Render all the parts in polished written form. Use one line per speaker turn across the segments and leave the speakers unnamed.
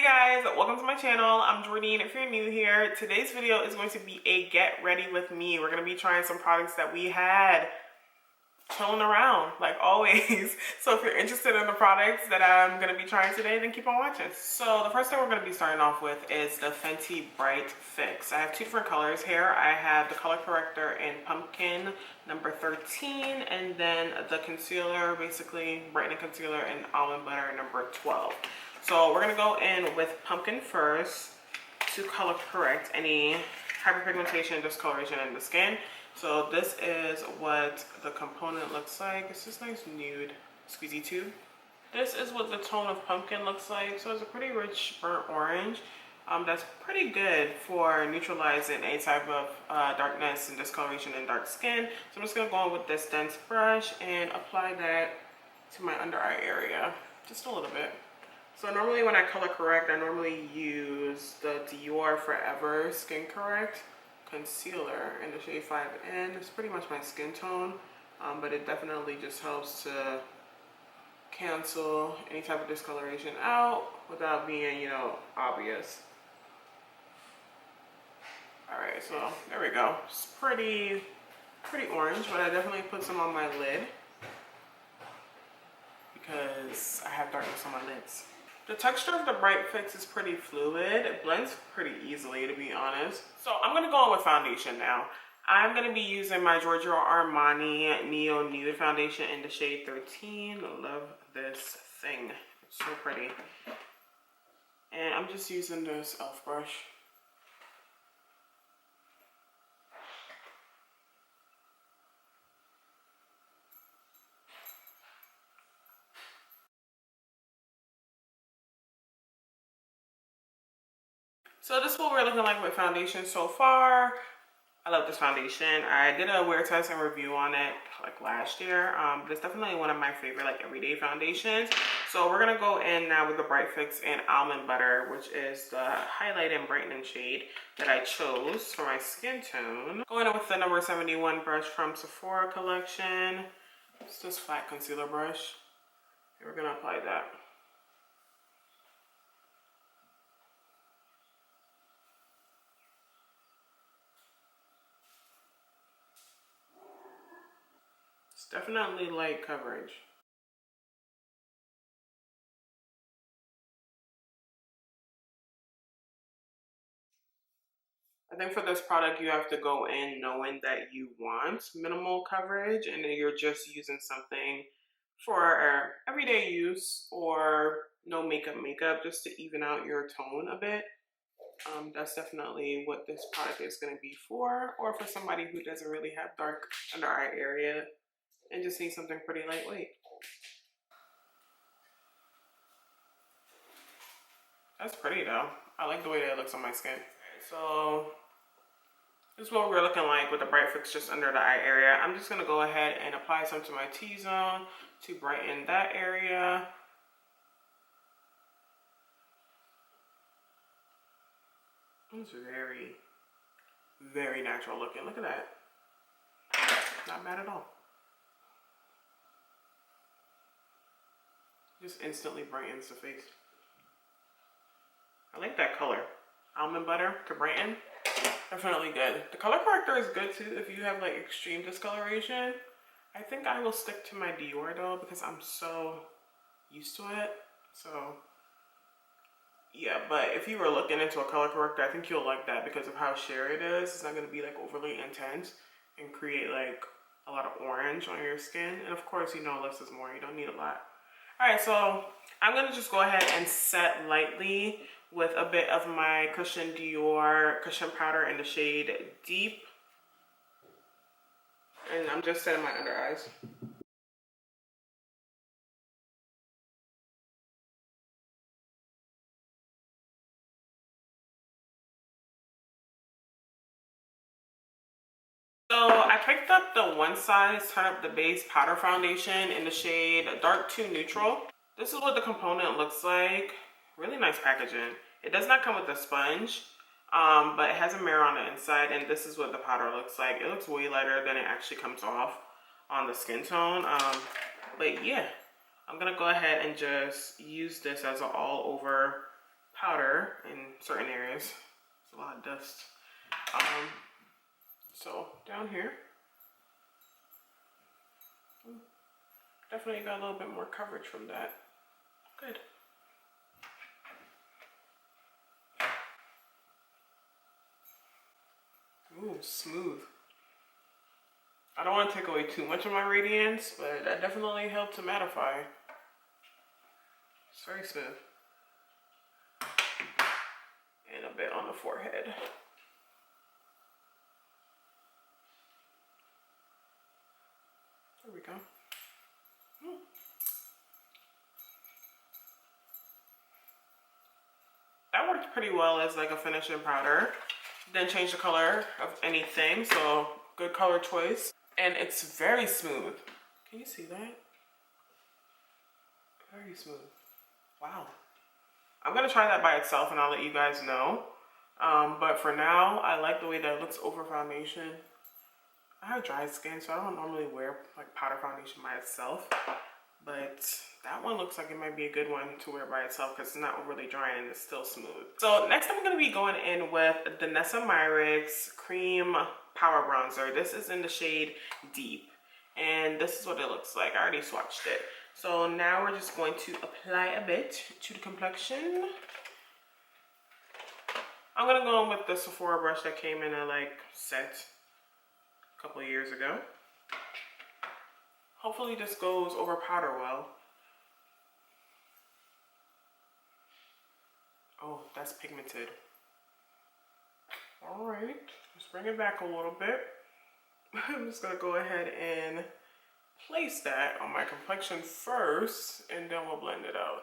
Hey guys, welcome to my channel. I'm Jordan. If you're new here, today's video is going to be a get ready with me. We're going to be trying some products that we had chilling around like always. So if you're interested in the products that I'm going to be trying today, then keep on watching. So the first thing we're going to be starting off with is the Fenty Bright Fix. I have two different colors here. I have the color corrector in pumpkin number 13, and then the concealer, basically brightening concealer in almond butter number 12. So we're gonna go in with pumpkin first to color correct any hyperpigmentation and discoloration in the skin. So this is what the component looks like. It's this nice nude squeezy tube. This is what the tone of pumpkin looks like. So it's a pretty rich burnt orange. That's pretty good for neutralizing any type of darkness and discoloration in dark skin. So I'm just gonna go in with this dense brush and apply that to my under eye area, just a little bit. So normally when I color correct, I normally use the Dior Forever Skin Correct concealer in the shade 5N. It's pretty much my skin tone, but it definitely just helps to cancel any type of discoloration out without being, obvious. All right, so there we go. It's pretty orange, but I definitely put some on my lid because I have darkness on my lids. The texture of the Bright Fix is pretty fluid. It blends pretty easily, to be honest. So I'm going to go on with foundation now. I'm going to be using my Giorgio Armani Neo Nude foundation in the shade 13. I love this thing. It's so pretty. And I'm just using this e.l.f. brush. So this is what we're looking like with foundation so far. I love this foundation. I did a wear test and review on it like last year, but it's definitely one of my favorite like everyday foundations. So we're gonna go in now with the Bright Fix in Almond Butter, which is the highlight and brightening shade that I chose for my skin tone. Going in with the number 71 brush from Sephora collection. It's this flat concealer brush. And we're gonna apply that. Definitely light coverage. I think for this product, you have to go in knowing that you want minimal coverage and then you're just using something for everyday use or no makeup just to even out your tone a bit. That's definitely what this product is going to be for, or for somebody who doesn't really have dark under eye area and just need something pretty lightweight. That's pretty though. I like the way that it looks on my skin. So this is what we're looking like with the Bright Fix just under the eye area. I'm just gonna go ahead and apply some to my T-zone to brighten that area. It's very, very natural looking. Look at that. Not bad at all. Just instantly brightens the face. I like that color. Almond butter to brighten. Definitely good. The color corrector is good too if you have like extreme discoloration. I think I will stick to my Dior though because I'm so used to it. So yeah, but if you were looking into a color corrector, I think you'll like that because of how sheer it is. It's not going to be like overly intense and create like a lot of orange on your skin. And of course, less is more. You don't need a lot. All right, so I'm going to just go ahead and set lightly with a bit of my Cushion Dior Cushion Powder in the shade Deep. And I'm just setting my under eyes. So I picked up the One Size Turn Up the Base Powder Foundation in the shade Dark 2 Neutral. This is what the component looks like. Really nice packaging. It does not come with a sponge, but it has a mirror on the inside, and this is what the powder looks like. It looks way lighter than it actually comes off on the skin tone. But yeah, I'm gonna go ahead and just use this as an all over powder certain areas. It's a lot of dust. So down here, definitely got a little bit more coverage from that. Good. Ooh, smooth. I don't want to take away too much of my radiance, but that definitely helped to mattify. It's very smooth. And a bit on the forehead. There we go. That worked pretty well as like a finishing powder. Didn't change the color of anything, so good color choice. And it's very smooth. Can you see that? Very smooth. Wow. I'm gonna try that by itself and I'll let you guys know. But for now, I like the way that it looks over foundation. I have dry skin, so I don't normally wear like powder foundation by itself. But that one looks like it might be a good one to wear by itself because it's not overly dry and it's still smooth. So next I'm going to be going in with Danessa Myrics Cream Power Bronzer. This is in the shade Deep. And this is what it looks like. I already swatched it. So now we're just going to apply a bit to the complexion. I'm going to go in with the Sephora brush that came in a like set a couple of years ago. Hopefully this goes over powder well. Oh, that's pigmented. All right, let's bring it back a little bit. I'm just gonna go ahead and place that on my complexion first, and then we'll blend it out.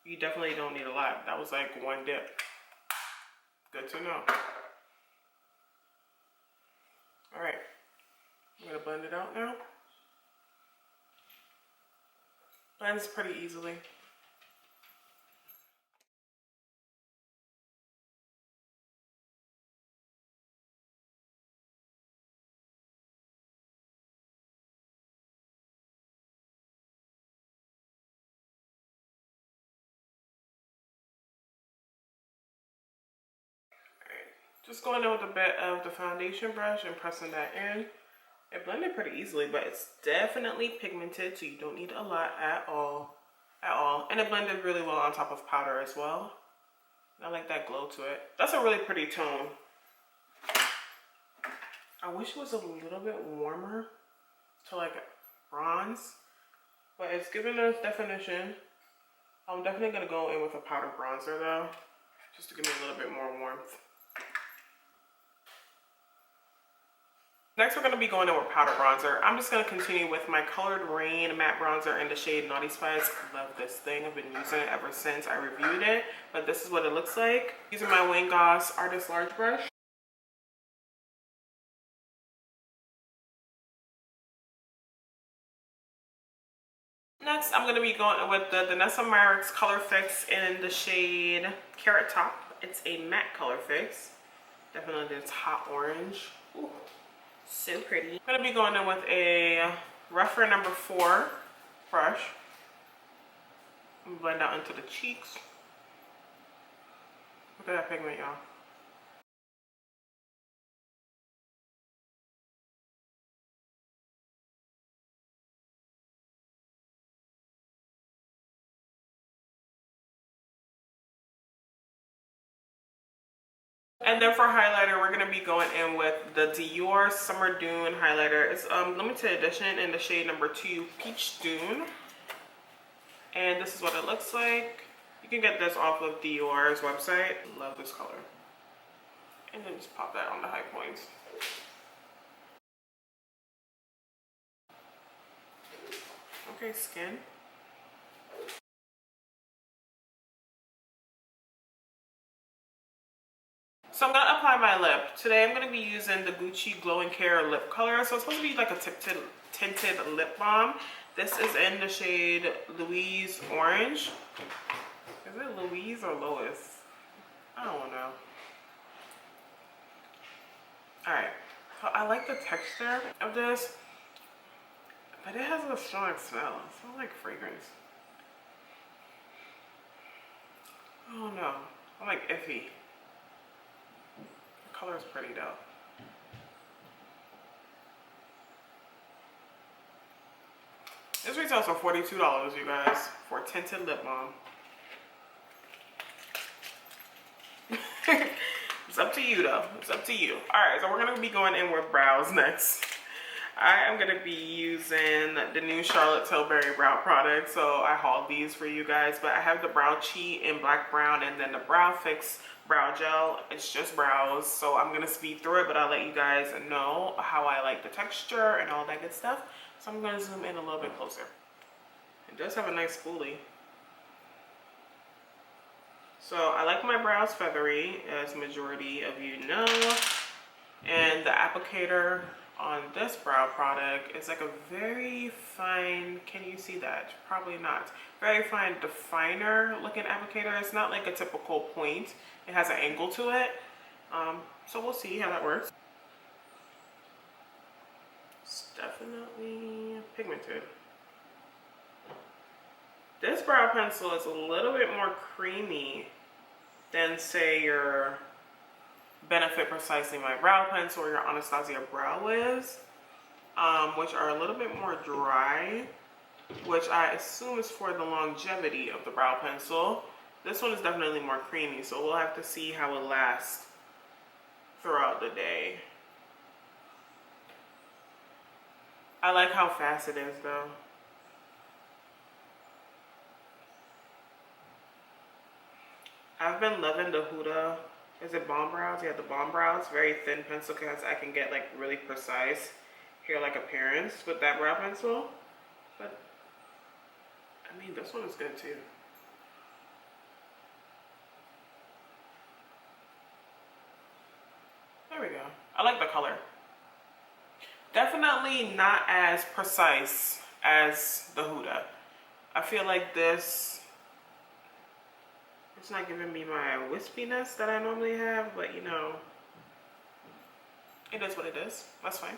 You definitely don't need a lot. That was like one dip. Good to know. All right, I'm gonna blend it out now. Blends pretty easily. Just going in with a bit of the foundation brush and pressing that in. It blended pretty easily, but it's definitely pigmented, so you don't need a lot at all. And it blended really well on top of powder as well. I like that glow to it. That's a really pretty tone. I wish it was a little bit warmer to like bronze, but it's giving us definition. I'm definitely gonna go in with a powder bronzer though, just to give me a little bit more warmth. Next, we're going to be going in with powder bronzer. I'm just going to continue with my colored Raine matte bronzer in the shade Naughty Spice. I love this thing. I've been using it ever since I reviewed it, but this is what it looks like. Using my Wayne Goss Artist Large Brush. Next, I'm going to be going with the Danessa Myrics Color Fix in the shade Carrot Top. It's a matte color fix. Definitely this hot orange. Ooh. So pretty. I'm going to be going in with a rougher number 4 brush. Blend out into the cheeks. Look at that pigment, y'all. And then for highlighter, we're going to be going in with the Dior Summer Dune highlighter. It's limited edition in the shade number 2, Peach Dune. And this is what it looks like. You can get this off of Dior's website. Love this color. And then just pop that on the high points. Okay, skin. So I'm going to apply my lip. Today I'm going to be using the Gucci Glow and Care lip color. So it's supposed to be like a tinted lip balm. This is in the shade Louise Orange. Is it Louise or Lois? I don't know. Alright, so I like the texture of this, but it has a strong smell. It smells like fragrance. Oh no. I'm like iffy. The color is pretty though. This retails for $42, you guys, for tinted lip balm. It's up to you though. It's up to you. Alright, so we're going to be going in with brows next. I am going to be using the new Charlotte Tilbury brow product. So I hauled these for you guys. But I have the Brow Cheat in black brown and then the Brow Fix brow gel. It's just brows. So I'm going to speed through it, but I'll let you guys know how I like the texture and all that good stuff. So I'm going to zoom in a little bit closer. It does have a nice spoolie. So I like my brows feathery, as majority of you know. And the applicator on this brow product is like a very fine, can you see that? Probably not. Very fine definer looking applicator. It's not like a typical point. It has an angle to it. So we'll see how that works. It's definitely pigmented. This brow pencil is a little bit more creamy than, say, your Benefit Precisely My Brow Pencil or your Anastasia Brow Wiz, which are a little bit more dry, which I assume is for the longevity of the brow pencil. This one is definitely more creamy, so we'll have to see how it lasts throughout the day. I like how fast it is though. I've been loving the Huda, is it Balm brows? Yeah, the Balm brows, very thin pencil because I can get like really precise hair-like appearance with that brow pencil. But I mean, this one is good too. There we go. I like the color. Definitely not as precise as the Huda. I feel like this, it's not giving me my wispiness that I normally have, but you know, it is what it is. That's fine.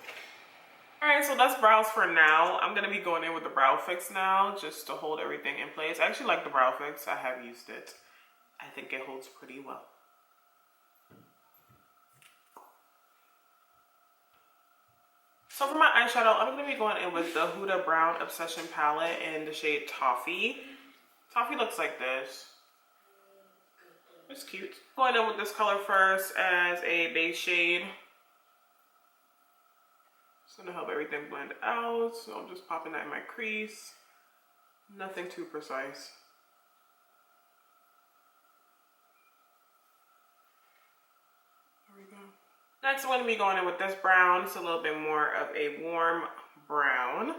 Alright, so that's brows for now. I'm going to be going in with the Brow Fix now, just to hold everything in place. I actually like the Brow Fix. I have used it. I think it holds pretty well. So for my eyeshadow, I'm going to be going in with the Huda Brown Obsession Palette in the shade Toffee. Toffee looks like this. It's cute. Going in with this color first as a base shade. It's going to help everything blend out. So I'm just popping that in my crease. Nothing too precise. There we go. Next, I'm going to be going in with this brown. It's a little bit more of a warm brown.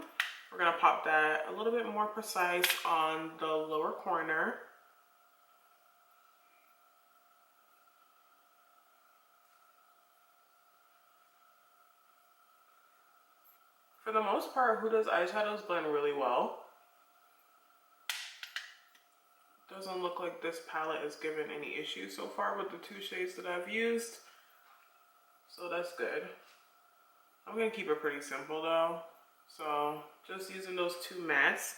We're going to pop that a little bit more precise on the lower corner. For the most part, Huda's eyeshadows blend really well. Doesn't look like this palette is giving any issues so far with the two shades that I've used. So that's good. I'm going to keep it pretty simple though. So just using those two mattes.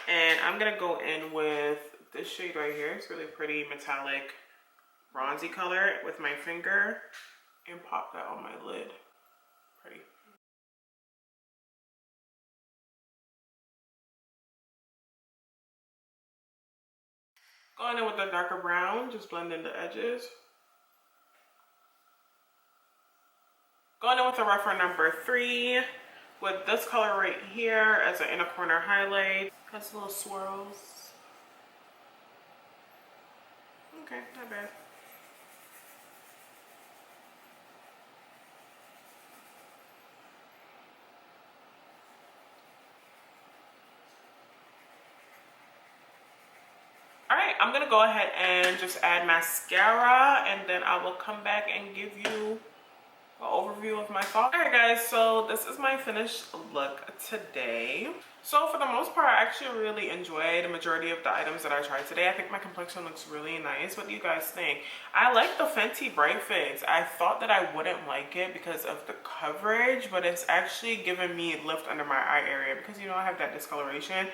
And I'm going to go in with this shade right here. It's really pretty metallic bronzy color with my finger. And pop that on my lid. Pretty. Going in with the darker brown, just blend in the edges. Going in with the rougher number 3 with this color right here as an inner corner highlight. Has little swirls. Okay, not bad. Alright, I'm going to go ahead and just add mascara and then I will come back and give you an overview of my thoughts. Alright guys, so this is my finished look today. So for the most part, I actually really enjoyed the majority of the items that I tried today. I think my complexion looks really nice. What do you guys think? I like the Fenty Bright Fix. I thought that I wouldn't like it because of the coverage, but it's actually giving me lift under my eye area because, you know, I have that discoloration.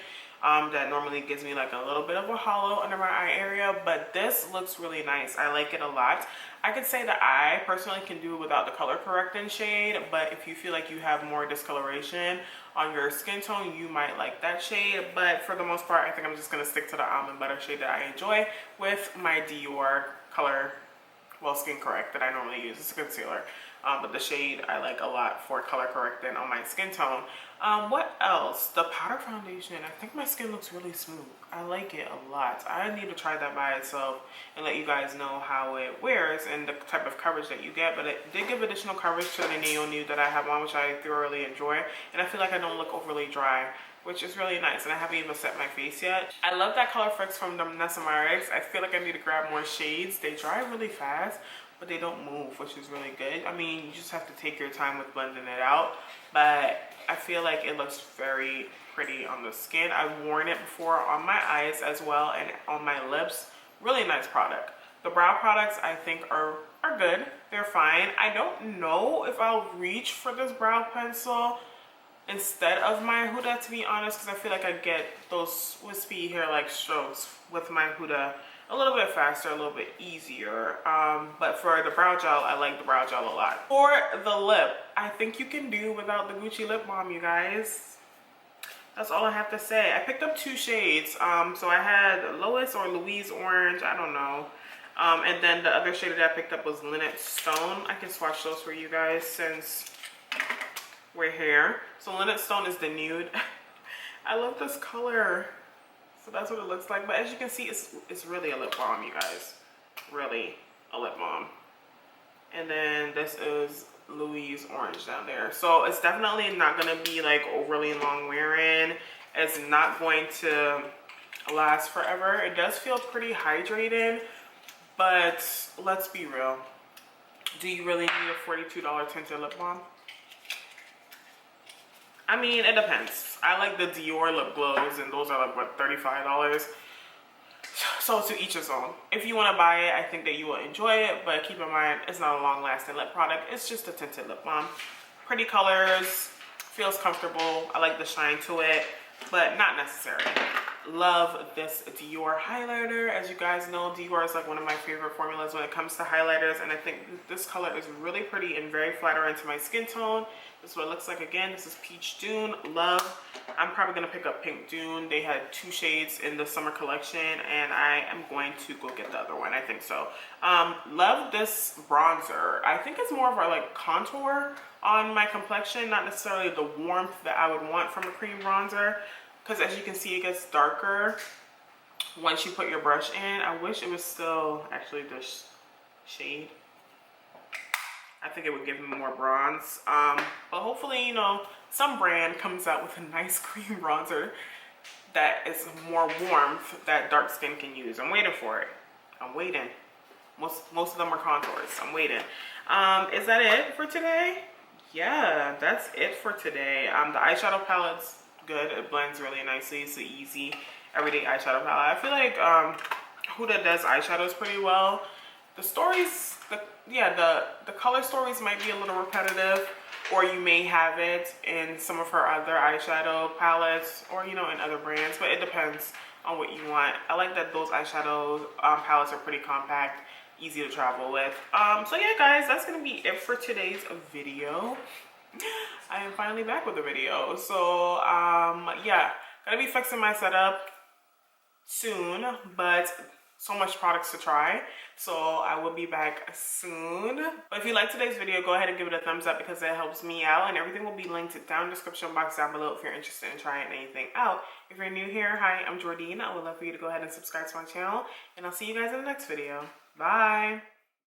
that normally gives me like a little bit of a hollow under my eye area, but this looks really nice. I like it a lot. I could say that I personally can do without the color correcting shade, but if you feel like you have more discoloration on your skin tone, you might like that shade. But for the most part, I think I'm just gonna stick to the almond butter shade that I enjoy with my Dior color, well, skin correct that I normally use. It's a concealer. But the shade I like a lot for color correcting on my skin tone. What else? The powder foundation. I think my skin looks really smooth. I like it a lot. I need to try that by itself and let you guys know how it wears and the type of coverage that you get. But it did give additional coverage to the Neo Nude that I have on, which I thoroughly enjoy. And I feel like I don't look overly dry, which is really nice. And I haven't even set my face yet. I love that color fix from Danessa Myrics. I feel like I need to grab more shades. They dry really fast, but they don't move, which is really good. I mean, you just have to take your time with blending it out, but I feel like it looks very pretty on the skin. I've worn it before on my eyes as well and on my lips. Really nice product. The brow products I think are good. They're fine. I don't know if I'll reach for this brow pencil instead of my Huda, to be honest, because I feel like I get those wispy hair-like strokes with my Huda a little bit faster, a little bit easier. But for the brow gel, I like the brow gel a lot. For the lip, I think you can do without the Gucci lip balm, you guys. That's all I have to say. I picked up 2 shades. So I had Lois or Louise Orange, I don't know. And then the other shade that I picked up was Linnet Stone. I can swatch those for you guys since we're here. So Linnet Stone is the nude. I love this color. So that's what it looks like. But as you can see, it's really a lip balm, you guys. Really a lip balm. And then this is Louise Orange down there. So it's definitely not going to be like overly long wearing. It's not going to last forever. It does feel pretty hydrating. But let's be real. Do you really need a $42 tinted lip balm? I mean, it depends. I like the Dior lip glows, and those are like, what, $35? So to each his own. If you want to buy it, I think that you will enjoy it, but keep in mind, it's not a long-lasting lip product. It's just a tinted lip balm. Pretty colors, feels comfortable. I like the shine to it, but not necessary. Love this Dior highlighter. As you guys know, Dior is like one of my favorite formulas when it comes to highlighters, and I think this color is really pretty and very flattering to my skin tone. This is what it looks like. Again, this is Peach Dune. Love. I'm probably going to pick up Pink Dune. They had 2 shades in the summer collection, and I am going to go get the other one. I think so. Love this bronzer. I think it's more of a like contour on my complexion, not necessarily the warmth that I would want from a cream bronzer. Because as you can see, it gets darker once you put your brush in. I wish it was still actually this shade. I think it would give me more bronze. But hopefully, you know, some brand comes out with a nice cream bronzer that is more warmth that dark skin can use. I'm waiting for it. I'm waiting. Most of them are contours. I'm waiting. Is that it for today? Yeah, that's it for today. The eyeshadow palette's good. It blends really nicely. It's an easy everyday eyeshadow palette. I feel like Huda does eyeshadows pretty well. The stories, the color stories might be a little repetitive, or you may have it in some of her other eyeshadow palettes, or you know, in other brands, but it depends on what you want. I like that those eyeshadow palettes are pretty compact, easy to travel with. So yeah guys, that's gonna be it for today's video. I am finally back with a video. So yeah, gonna be fixing my setup soon, but so much products to try, so I will be back soon. But if you like today's video, go ahead and give it a thumbs up because it helps me out, and everything will be linked down in the description box down below if you're interested in trying anything out. If you're new here, hi, I'm Jordine. I would love for you to go ahead and subscribe to my channel, and I'll see you guys in the next video. Bye.